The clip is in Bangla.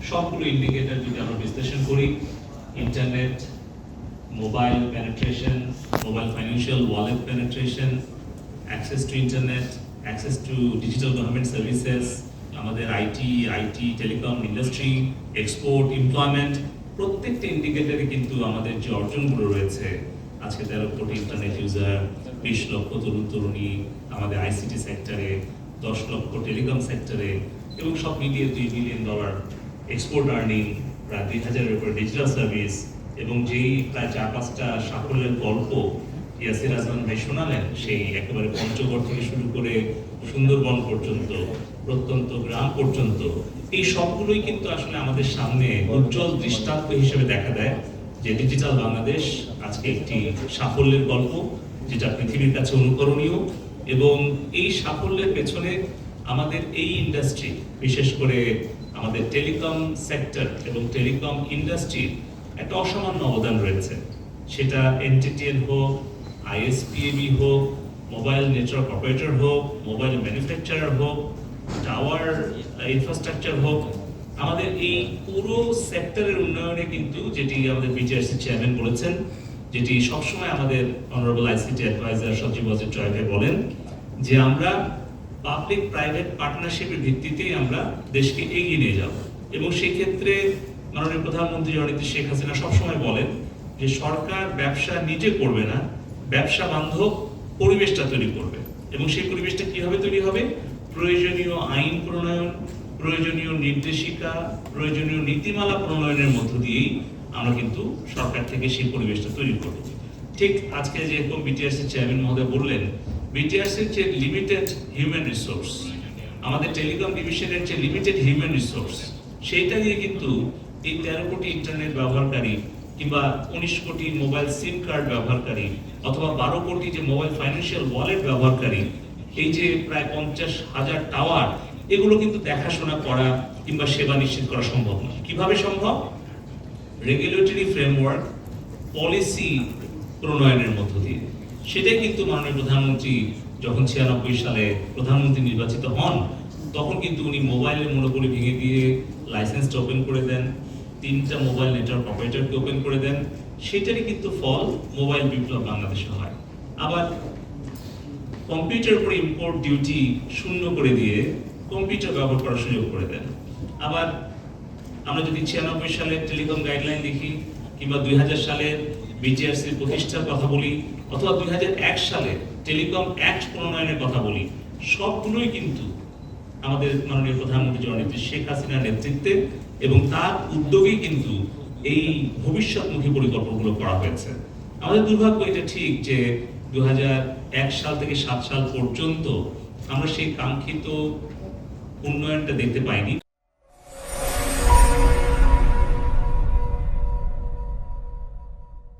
সবগুলো ইন্ডিকেটর যদি আমরা বিশ্লেষণ করি, internet, mobile penetration, mobile financial wallet penetration, access to internet, access to digital government services, আমাদের IT telecom industry, export, employment, প্রত্যেকটা ইন্ডিকেটরে কিন্তু আমাদের যে অর্জনগুলো রয়েছে, আজকে 13 কোটি ইন্টারনেট ইউজার, 20 লক্ষ তরুণ তরুণী আমাদের আইসিটি সেক্টরে, 10 লক্ষ টেলিকম সেক্টরে, এবং সব মিলিয়ে $2 বিলিয়ন এক্সপোর্ট আর্নিং, প্রায় 2000-এর উপরে ডিজিটাল সার্ভিস, এবং যেই প্রায় 4-5টা সাফল্যের গল্প ইয়াসির আজমান ভাই শোনালেন, সেই একেবারে পঞ্চগড় থেকে শুরু করে সুন্দরবন পর্যন্ত, প্রত্যন্ত গ্রাম পর্যন্ত, এই সবগুলোই কিন্তু আসলে আমাদের সামনে উজ্জ্বল দৃষ্টান্ত হিসেবে দেখা দেয় যে ডিজিটাল বাংলাদেশ আজকে একটি সাফল্যের গল্প, যেটা পৃথিবীর কাছে অনুকরণীয়। এবং এই সাফল্যের পেছনে আমাদের এই ইন্ডাস্ট্রি, বিশেষ করে আমাদের টেলিকম সেক্টর এবং টেলিকম ইন্ডাস্ট্রির একটা অসামান্য অবদান রয়েছে। সেটা এনটিটিএন হোক, আইএসপিএবি হোক, মোবাইল নেটওয়ার্ক অপারেটর হোক, মোবাইল ম্যানুফ্যাকচারার হোক, টাওয়ার ইনফ্রাস্ট্রাকচার হোক, আমাদের এই পুরো সেক্টরের উন্নয়নে কিন্তু, যেটি আমাদের বিটিআরসি চেয়ারম্যান বলেছেন, যেটি সবসময় আমাদের অনারেবল আইসিটি অ্যাডভাইজার সচিব অজিত জয় ভাই বলেন, যে আমরা পাবলিক প্রাইভেট পার্টনারশিপের ভিত্তিতেই আমরা দেশকে এগিয়ে নিয়ে যাব। এবং সেই ক্ষেত্রে মাননীয় প্রধানমন্ত্রী জননেত্রী শেখ হাসিনা সবসময় বলেন যে সরকার ব্যবসা নিজে করবে না, ব্যবসা বান্ধব পরিবেশটা তৈরি করবে। এবং সেই পরিবেশটা কিভাবে তৈরি হবে? প্রয়োজনীয় আইন প্রণয়ন, প্রয়োজনীয় নির্দেশিকা, প্রয়োজনীয় নীতিমালা প্রণয়নের মধ্য দিয়েই আমরা কিন্তু সরকার থেকে সেই পরিবেশটা তৈরি করব। ঠিক আজকে যেরকম বিটিআরসি চেয়ারম্যান মহোদয় বললেন, বিটিআরসির যে লিমিটেড হিউম্যান রিসোর্স, আমাদের টেলিকম ডিভিশনের যে লিমিটেড হিউম্যান রিসোর্স, সেইটা দিয়ে কিন্তু এই 13 কোটি ইন্টারনেট ব্যবহারকারী, কিংবা 19 কোটি মোবাইল সিম কার্ড ব্যবহারকারী, অথবা 12 কোটি যে মোবাইল ফাইন্যান্সিয়াল ওয়ালেট ব্যবহারকারী, এই যে প্রায় 50,000 টাওয়ার, এগুলো কিন্তু দেখাশোনা করা কিংবা সেবা নিশ্চিত করা সম্ভব নয়। কিভাবে সম্ভব? রেগুলেটরি ফ্রেমওয়ার্ক, পলিসি প্রণয়নের মধ্য দিয়ে। সেটাই কিন্তু মাননীয় প্রধানমন্ত্রী যখন 96 সালে প্রধানমন্ত্রী নির্বাচিত হন, তখন কিন্তু উনি মোবাইলের মনোপলি ভেঙে দিয়ে লাইসেন্সটা ওপেন করে দেন, 3টা মোবাইল নেটওয়ার্ক অপারেটরকে ওপেন করে দেন। সেটারই কিন্তু ফল মোবাইল বিপ্লব বাংলাদেশে হয়। আবার কম্পিউটার উপরে ইম্পোর্ট ডিউটি শূন্য করে দিয়ে কম্পিউটার ব্যবহার করার সুযোগ করে দেন। আবার আমরা যদি 96 সালের টেলিকম গাইডলাইন দেখি, কিংবা 2000 সালের বিটিআরসির প্রতিষ্ঠার কথা বলি, অথবা 2001 সালে টেলিকম অ্যাক্ট প্রণয়নের কথা বলি, সবগুলোই কিন্তু আমাদের মাননীয় প্রধানমন্ত্রী জননেত্রী শেখ হাসিনার নেতৃত্বে এবং তার উদ্যোগেই কিন্তু এই ভবিষ্যৎমুখী পরিকল্পনাগুলো করা হয়েছে। আমাদের দুর্ভাগ্য এটা ঠিক যে 2001 সাল থেকে 7 সাল পর্যন্ত আমরা সেই কাঙ্ক্ষিত উন্নয়নটা দেখতে পাইনি।